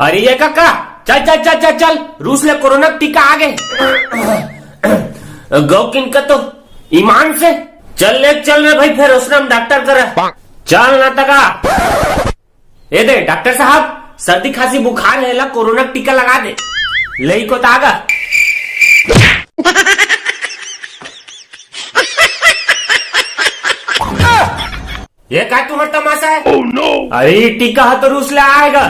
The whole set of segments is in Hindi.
अरे ये काका, चल चल चल चल चल, रूस ले कोरोना टीका आ गए। गौ किनका तो ईमान से चल रे भाई, फिर उसने हम डॉक्टर करे चल ना तका। ये दे डॉक्टर साहब, सर्दी खांसी बुखार है ला, कोरोना टीका लगा दे लई को तागा। ये क्या तुम्हारा तमाशा है? oh, no. अरे टीका है तो रूस ले आएगा।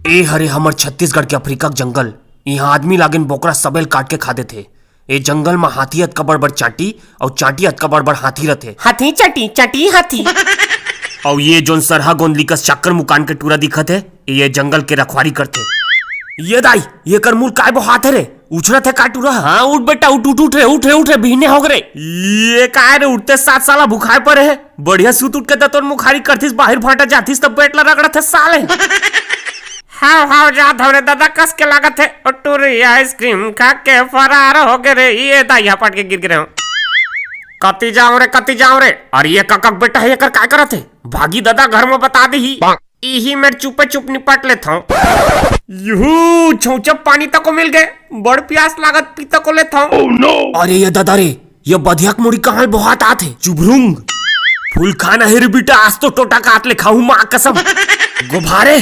ए हरे हमर छत्तीसगढ़ के अफ्रीका के जंगल, यहाँ आदमी लागिन बोकरा सबेल काट के खादे थे। ए जंगल में हाथी अत कबड़ बड़ चाटी और चाटी अत कबड़ बड़ हाथी रथे। हाथी चाटी चाटी हाथी। और ये जोन सरहा गोंदली का चक्कर मुकान के टूरा दिखत है, ये जंगल के रखवारी करते। ये दाई, ये कर मूल काय हाथ है रे, उछड़ा थे काटू रहा। हाँ उठ बेटा, उठ उठ उठ रे, उठ रे उठ रे, बीहने हो गए। ये काय रे, उठते 7 साल भुखाए पर है। बढ़िया सूत उठ के दतोर मुखारी करतीस, बाहर फाटा जातीस तब पेट ला रगड़ा थे साले। हाँ जात हो रे दादा, कस के लागत है। टूरी आइसक्रीम खा के फरार हो गए रे। ये दाई पट के गिर गिरे। कती जाओ रे। अरे ये ककक बेटा है, ये कर काय करत है? भागी दादा घर में बता दी। यही मैं चुपे चुप निपट लेता हूँ। यूं छौचप पानी तक को मिल गए, बड़ प्यास लागत पी तक को लेता हूँ। oh, no. अरे ये दादा रे, ये बधियाक मुड़ी कहाँ बहुत आते चुभरुंग फूल खाना है रे बेटा, आज तो टोटा काट ले खाऊं माँ कसम। गोभारे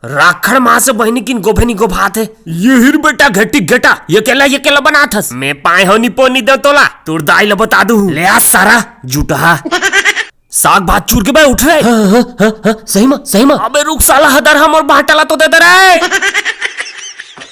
राखड़ माँ से बहनी किन गोभेनी गोभात है। ये हिर बेटा घटी घटा, ये केला बना थस। मैं पाए हो नी पो नी दे तोला, तुर दाई ला बता दूं। ले आ सारा जुटा साग भात चूर के भाई उठ रहे। हाँ, सही में। अबे रुक साला, हदर हम और बाटला तो दे दे रहे।